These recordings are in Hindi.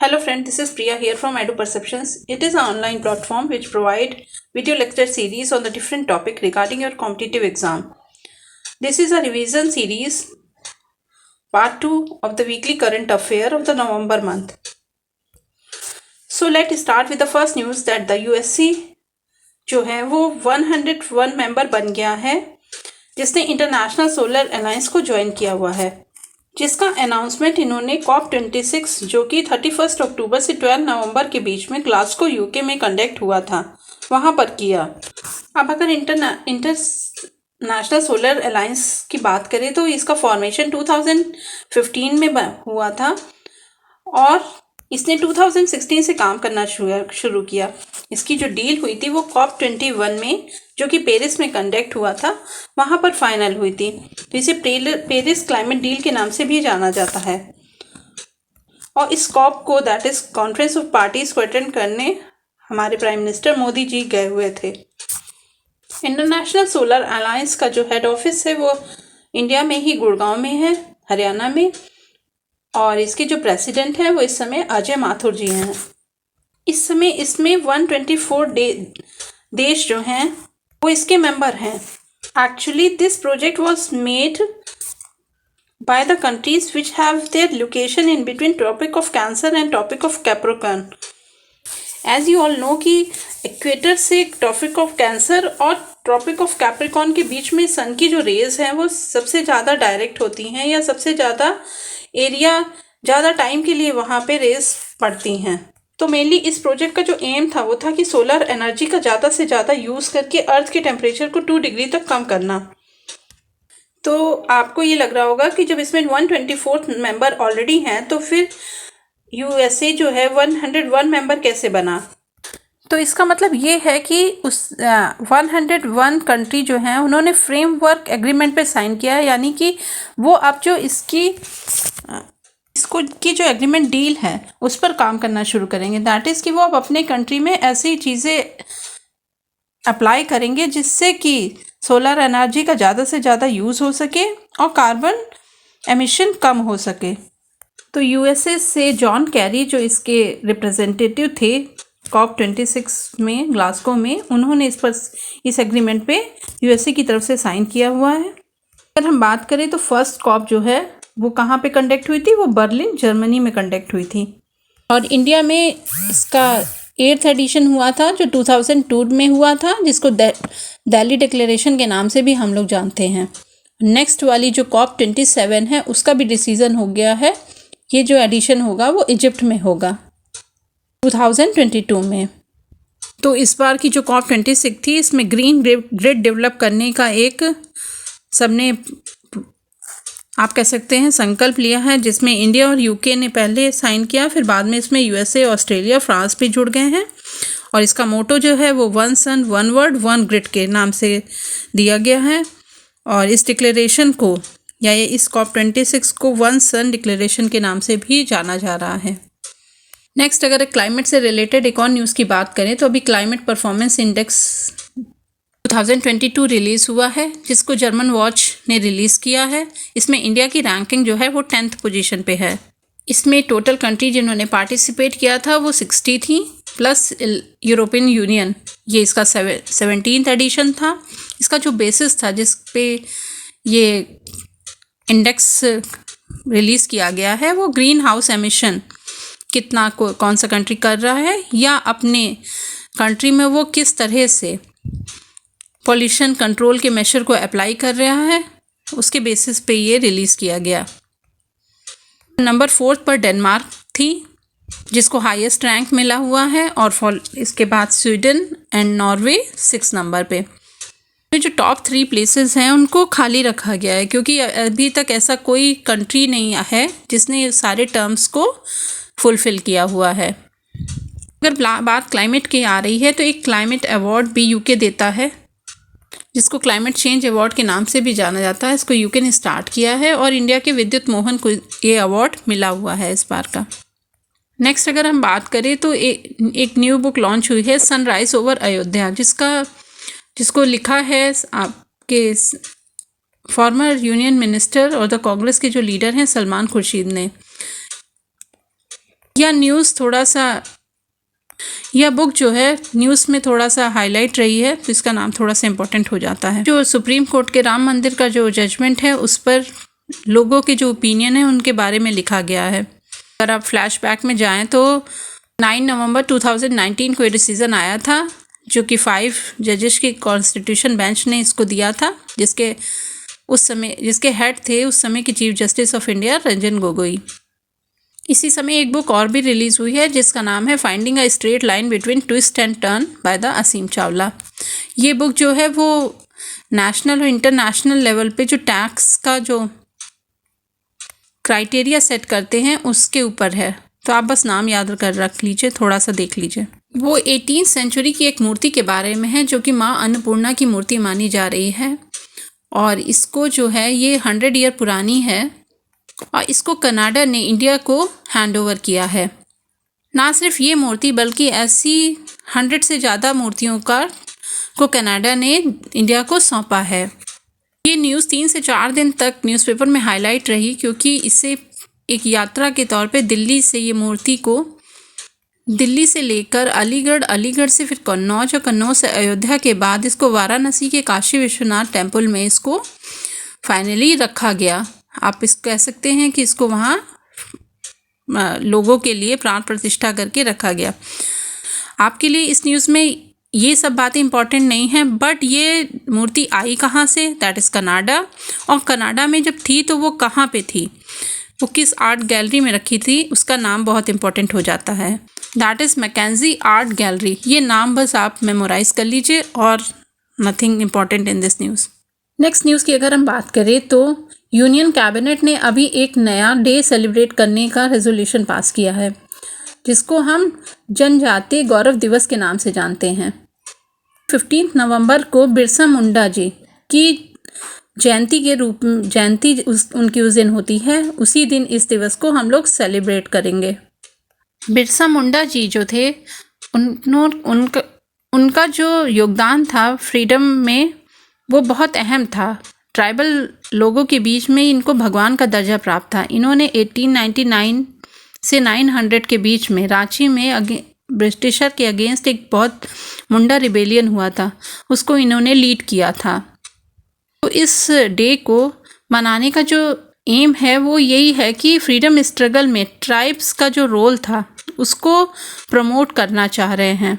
Hello friend, this is Priya here from Edu Perceptions. It is an online platform which provide video lecture series on the different topic regarding your competitive exam. This is a revision series, part 2 of the weekly current affair of the November month. So let's start with the first news that the USC जो है वो 101 मेंबर बन गया है, जिसने इंटरनेशनल सोलर अलायंस को ज्वाइन किया हुआ है, जिसका अनाउंसमेंट इन्होंने COP26 जो कि 31 अक्टूबर से 12 नवंबर के बीच में ग्लासगो यूके में कंडक्ट हुआ था, वहाँ पर किया। अब अगर इंटरनेशनल सोलर अलायंस की बात करें तो इसका फॉर्मेशन 2015 में हुआ था और इसने 2016 से काम करना शुरू किया। इसकी जो डील हुई थी वो COP21 में, जो कि पेरिस में कंडक्ट हुआ था, वहाँ पर फाइनल हुई थी। तो इसे पेरिस क्लाइमेट डील के नाम से भी जाना जाता है। और इस कॉप को, that is conference of parties को अटेंड करने हमारे प्राइम मिनिस्टर मोदी जी गए हुए थे। इंटरनेशनल सोलर अलायंस का जो हेड ऑफिस है वो इंडिया में ही गुड़गांव में है, हरियाणा में, और इसके जो प्रेसिडेंट हैं वो इस समय अजय माथुर जी हैं। इस समय इसमें 124 देश जो हैं वो इसके मेंबर हैं। Actually this project was made by the countries which have their location in between Tropic of Cancer and Tropic of Capricorn. As you all know कि इक्वेटर से Tropic of Cancer और Tropic of Capricorn के बीच में सन की जो रेज हैं वो सबसे ज़्यादा डायरेक्ट होती हैं, या सबसे ज़्यादा एरिया ज़्यादा टाइम के लिए वहाँ पे रेज पड़ती हैं। तो मेनली इस प्रोजेक्ट का जो एम था वो था कि सोलर एनर्जी का ज़्यादा से ज़्यादा यूज़ करके अर्थ के टेम्परेचर को 2 डिग्री तक कम करना। तो आपको ये लग रहा होगा कि जब इसमें 124 मेंबर ऑलरेडी हैं तो फिर यूएसए जो है 101 मेंबर कैसे बना। तो इसका मतलब ये है कि उस 101 कंट्री जो हैं उन्होंने फ्रेमवर्क एग्रीमेंट पे साइन किया है, यानी कि वो अब जो इसको की जो एग्रीमेंट डील है उस पर काम करना शुरू करेंगे। दैट इज़ कि वो अब अपने कंट्री में ऐसी चीज़ें अप्लाई करेंगे जिससे कि सोलर एनर्जी का ज़्यादा से ज़्यादा यूज़ हो सके और कार्बन एमिशन कम हो सके। तो यूएसए से जॉन कैरी जो इसके रिप्रेजेंटेटिव थे COP26 में ग्लासगो में, उन्होंने इस एग्रीमेंट पे यूएसए की तरफ से साइन किया हुआ है। अगर हम बात करें तो फर्स्ट कॉप जो है वो कहाँ पे कंडक्ट हुई थी, वो बर्लिन जर्मनी में कंडक्ट हुई थी। और इंडिया में इसका 8th एडिशन हुआ था जो 2002 में हुआ था, जिसको दिल्ली डिक्लेरेशन के नाम से भी हम लोग जानते हैं। नेक्स्ट वाली जो COP27 है उसका भी डिसीजन हो गया है। ये जो एडिशन होगा वो इजिप्ट में होगा 2022 में। तो इस बार की जो COP26 थी इसमें ग्रीन ग्रिड डेवलप करने का एक सबने, आप कह सकते हैं, संकल्प लिया है, जिसमें इंडिया और यूके ने पहले साइन किया, फिर बाद में इसमें यूएसए, ऑस्ट्रेलिया, फ्रांस भी जुड़ गए हैं। और इसका मोटो जो है वो 1 सन 1 वर्ड 1 ग्रिड के नाम से दिया गया है। और इस डिक्लेरेशन को, या ये इस COP26 को 1 सन डिक्लेरेशन के नाम से भी जाना जा रहा है। नेक्स्ट, अगर क्लाइमेट से रिलेटेड एक और न्यूज़ की बात करें तो अभी क्लाइमेट परफॉर्मेंस इंडेक्स 2022 रिलीज़ हुआ है, जिसको जर्मन वॉच ने रिलीज़ किया है। इसमें इंडिया की रैंकिंग जो है वो 10th पोजीशन पे है। इसमें टोटल कंट्री जिन्होंने पार्टिसिपेट किया था वो 60 थी, प्लस यूरोपियन यूनियन, ये इसका 17th एडिशन था। इसका जो बेसिस था जिस पे ये इंडेक्स रिलीज़ किया गया है वो ग्रीन हाउस एमिशन कितना कौन सा कंट्री कर रहा है, या अपने कंट्री में वो किस तरह से पॉल्यूशन कंट्रोल के मेशर को अप्लाई कर रहा है, उसके बेसिस पे ये रिलीज़ किया गया। नंबर 4 पर डेनमार्क थी, जिसको हाईएस्ट रैंक मिला हुआ है, और इसके बाद स्वीडन एंड नॉर्वे 6 नंबर पे। जो टॉप 3 प्लेसेस हैं उनको खाली रखा गया है, क्योंकि अभी तक ऐसा कोई कंट्री नहीं है जिसने सारे टर्म्स को फुलफ़िल किया हुआ है। अगर बात क्लाइमेट की आ रही है तो एक क्लाइमेट अवार्ड भी यूके देता है, जिसको क्लाइमेट चेंज अवार्ड के नाम से भी जाना जाता है। इसको यूके ने स्टार्ट किया है और इंडिया के विद्युत मोहन को ये अवार्ड मिला हुआ है इस बार का। नेक्स्ट, अगर हम बात करें तो एक न्यू बुक लॉन्च हुई है, सनराइज ओवर अयोध्या, जिसको लिखा है आपके फॉर्मर यूनियन मिनिस्टर और द कांग्रेस के जो लीडर हैं सलमान खुर्शीद ने। यह बुक जो है न्यूज़ में थोड़ा सा हाईलाइट रही है, तो इसका नाम थोड़ा सा इम्पोर्टेंट हो जाता है। जो सुप्रीम कोर्ट के राम मंदिर का जो जजमेंट है, उस पर लोगों के जो ओपिनियन है उनके बारे में लिखा गया है। अगर आप फ्लैशबैक में जाएं तो 9 नवंबर 2019 को ये डिसीज़न आया था, जो कि 5 जजेस की कॉन्स्टिट्यूशन बेंच ने इसको दिया था, जिसके हेड थे उस समय के chief justice of India Ranjan Gogoi. इसी समय एक बुक और भी रिलीज़ हुई है जिसका नाम है finding a straight line between twist and turn by the Aseem Chawla. ये बुक जो है वो नेशनल और इंटरनेशनल लेवल पे जो टैक्स का जो क्राइटेरिया सेट करते हैं उसके ऊपर है, तो आप बस नाम याद कर रख लीजिए, थोड़ा सा देख लीजिए। वो 18th सेंचुरी की एक मूर्ति के बारे में है जो कि माँ अन्नपूर्णा की मूर्ति मानी जा रही है, और इसको जो है ये 100 ईयर पुरानी है, और इसको कनाडा ने इंडिया को हैंड ओवर किया है। ना सिर्फ ये मूर्ति बल्कि ऐसी 100 से ज़्यादा मूर्तियों को कनाडा ने इंडिया को सौंपा है। ये न्यूज़ 3 से 4 दिन तक न्यूज़पेपर में हाईलाइट रही, क्योंकि इसे एक यात्रा के तौर पे दिल्ली से ये मूर्ति को दिल्ली से लेकर अलीगढ़ से फिर कन्नौज, और कन्नौज से अयोध्या के बाद इसको वाराणसी के काशी विश्वनाथ टेम्पल में इसको फाइनली रखा गया। आप इसको कह सकते हैं कि इसको वहाँ लोगों के लिए प्राण प्रतिष्ठा करके रखा गया। आपके लिए इस न्यूज़ में ये सब बातें इंपॉर्टेंट नहीं हैं, बट ये मूर्ति आई कहाँ से, दैट इज़ कनाडा। और कनाडा में जब थी तो वो कहाँ पे थी, वो किस आर्ट गैलरी में रखी थी, उसका नाम बहुत इंपॉर्टेंट हो जाता है, that is Mackenzie art gallery. ये नाम बस आप मेमोराइज कर लीजिए, और nothing important in this news. Next news की अगर हम बात करें तो यूनियन कैबिनेट ने अभी एक नया डे सेलिब्रेट करने का रेजोल्यूशन पास किया है, जिसको हम जनजातीय गौरव दिवस के नाम से जानते हैं। 15 नवंबर को बिरसा मुंडा जी की जयंती के रूप में उनकी उस दिन होती है, उसी दिन इस दिवस को हम लोग सेलिब्रेट करेंगे। बिरसा मुंडा जी जो थे उनका जो योगदान था फ्रीडम में वो बहुत अहम था। ट्राइबल लोगों के बीच में इनको भगवान का दर्जा प्राप्त था। इन्होंने 1899 से 900 के बीच में रांची में ब्रिटिशर के अगेंस्ट एक बहुत मुंडा रिबेलियन हुआ था, उसको इन्होंने लीड किया था। तो इस डे को मनाने का जो एम है वो यही है कि फ्रीडम स्ट्रगल में ट्राइब्स का जो रोल था उसको प्रमोट करना चाह रहे हैं,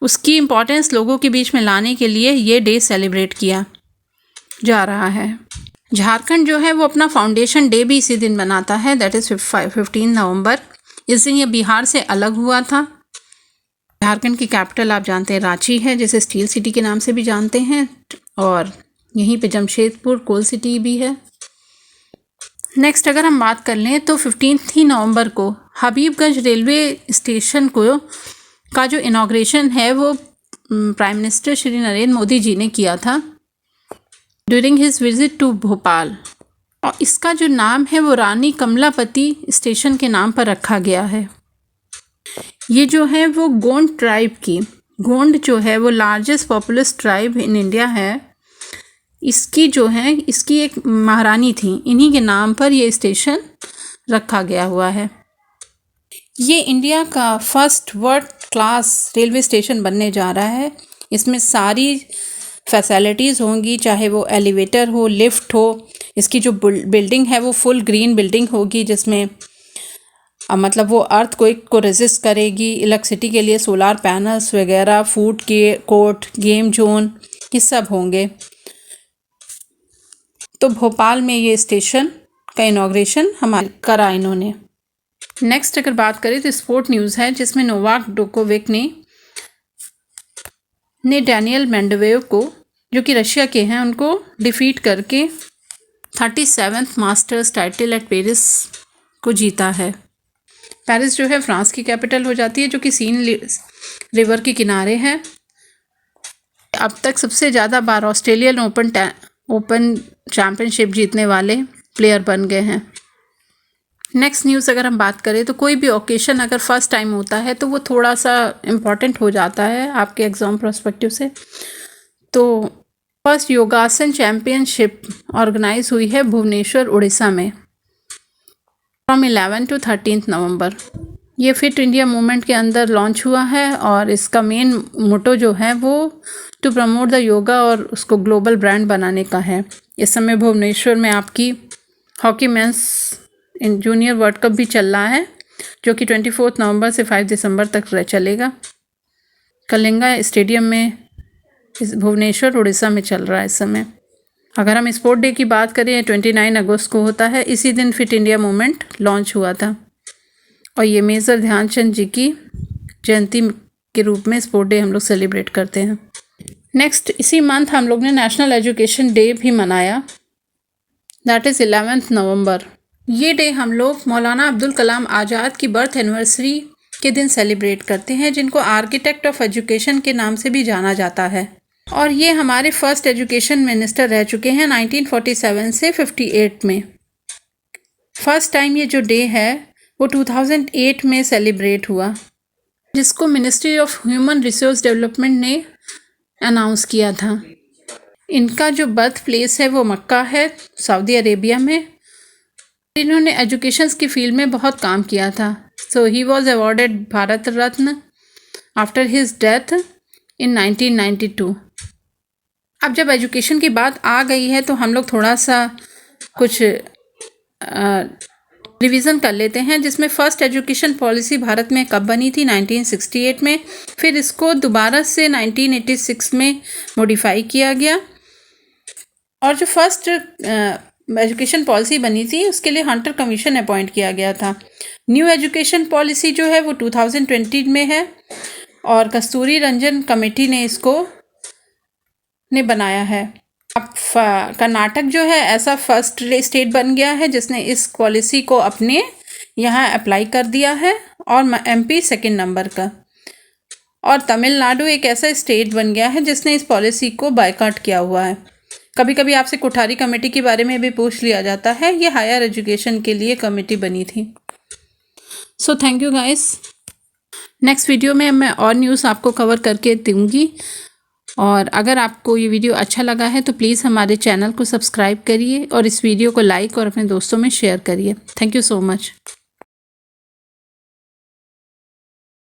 उसकी इम्पोर्टेंस लोगों के बीच में लाने के लिए ये डे सेलिब्रेट किया जा रहा है। झारखंड जो है वो अपना फाउंडेशन डे भी इसी दिन मनाता है, दैट इज़ 15 नवंबर। इस दिन ये बिहार से अलग हुआ था। झारखंड की कैपिटल आप जानते हैं रांची है, जिसे स्टील सिटी के नाम से भी जानते हैं, और यहीं पे जमशेदपुर कोल सिटी भी है। नेक्स्ट अगर हम बात कर लें तो 15 नवंबर को हबीबगंज रेलवे स्टेशन का जो इनॉग्रेशन है वो प्राइम मिनिस्टर श्री नरेंद्र मोदी जी ने किया था during his visit to Bhopal, और इसका जो नाम है वो रानी कमलापति स्टेशन के नाम पर रखा गया है। ये जो है वो गोंड जो है वो largest populace tribe in India है। इसकी एक महारानी थी, इन्हीं के नाम पर ये स्टेशन रखा गया हुआ है। ये इंडिया का first world class railway station बनने जा रहा है। इसमें सारी फैसिलिटीज़ होंगी, चाहे वो एलिवेटर हो, लिफ्ट हो। इसकी जो बिल्डिंग है वो फुल ग्रीन बिल्डिंग होगी, जिसमें मतलब वो अर्थक्वेक को रेजिस्ट करेगी। इलेक्ट्रिसिटी के लिए सोलार पैनल्स वगैरह, फूड के कोर्ट, गेम जोन, ये सब होंगे। तो भोपाल में ये स्टेशन का इनॉग्रेशन हमारे करा इन्होंने। नेक्स्ट अगर बात करें तो स्पोर्ट न्यूज़ है, जिसमें नोवाक जोकोविक ने डैनियल मेंडवेव को, जो कि रशिया के हैं, उनको डिफीट करके 37th masters title at Paris को जीता है। पेरिस जो है फ्रांस की कैपिटल हो जाती है, जो कि सीन रिवर के किनारे है। अब तक सबसे ज़्यादा बार ऑस्ट्रेलियन ओपन चैम्पियनशिप जीतने वाले प्लेयर बन गए हैं। नेक्स्ट न्यूज़ अगर हम बात करें तो कोई भी ओकेशन अगर फर्स्ट टाइम होता है तो वो थोड़ा सा इम्पॉर्टेंट हो जाता है आपके एग्ज़ाम पर्सपेक्टिव से। तो फर्स्ट योगासन चैम्पियनशिप ऑर्गेनाइज हुई है भुवनेश्वर उड़ीसा में फ्रॉम 11 to 13 नवंबर। ये फिट इंडिया मूवमेंट के अंदर लॉन्च हुआ है और इसका मेन मोटो जो है वो टू प्रमोट द योगा और उसको ग्लोबल ब्रांड बनाने का है। इस समय भुवनेश्वर में आपकी hockey mains in junior world cup भी चल रहा है, जो कि 24 नवंबर से 5 दिसंबर तक चलेगा। कलिंगा स्टेडियम में इस भुवनेश्वर उड़ीसा में चल रहा है इस समय। अगर हम स्पोर्ट डे की बात करें 29 अगस्त को होता है, इसी दिन फिट इंडिया मूवमेंट लॉन्च हुआ था और ये मेजर ध्यानचंद जी की जयंती के रूप में स्पोर्ट डे हम लोग सेलिब्रेट करते हैं। नेक्स्ट, इसी मंथ हम लोग ने नेशनल एजुकेशन डे भी मनाया, दैट इज़ 11 नवंबर। ये डे हम लोग मौलाना अब्दुल कलाम आज़ाद की बर्थ एनिवर्सरी के दिन सेलिब्रेट करते हैं, जिनको आर्किटेक्ट ऑफ एजुकेशन के नाम से भी जाना जाता है। और ये हमारे फर्स्ट एजुकेशन मिनिस्टर रह चुके हैं 1947 से 58 में। फर्स्ट टाइम ये जो डे है वो 2008 में सेलिब्रेट हुआ, जिसको ministry of human resource development ने अनाउंस किया था। इनका जो बर्थ प्लेस है वो मक्का है, सऊदी अरेबिया में। इन्होंने एजुकेशन की फील्ड में बहुत काम किया था। So he was awarded Bharat Ratna after his death in 1992। अब जब एजुकेशन की बात आ गई है तो हम लोग थोड़ा सा कुछ रिवीजन कर लेते हैं, जिसमें फर्स्ट एजुकेशन पॉलिसी भारत में कब बनी थी, 1968 में। फिर इसको दोबारा से 1986 में मॉडिफाई किया गया और जो फर्स्ट एजुकेशन पॉलिसी बनी थी उसके लिए हंटर कमीशन अपॉइंट किया गया था। न्यू एजुकेशन पॉलिसी जो है वो 2020 में है और कस्तूरी रंजन कमेटी ने इसको बनाया है। अब कर्नाटक जो है ऐसा फर्स्ट स्टेट बन गया है जिसने इस पॉलिसी को अपने यहाँ अप्लाई कर दिया है, और एमपी सेकंड नंबर का। और तमिलनाडु एक ऐसा स्टेट बन गया है जिसने इस पॉलिसी को बायकॉट किया हुआ है। कभी कभी आपसे कोठारी कमेटी के बारे में भी पूछ लिया जाता है, ये हायर एजुकेशन के लिए कमेटी बनी थी। So thank you guys. Next video में मैं और न्यूज़ आपको कवर करके दूँगी, और अगर आपको ये वीडियो अच्छा लगा है तो प्लीज़ हमारे चैनल को सब्सक्राइब करिए और इस वीडियो को लाइक और अपने दोस्तों में शेयर करिए। Thank you so much.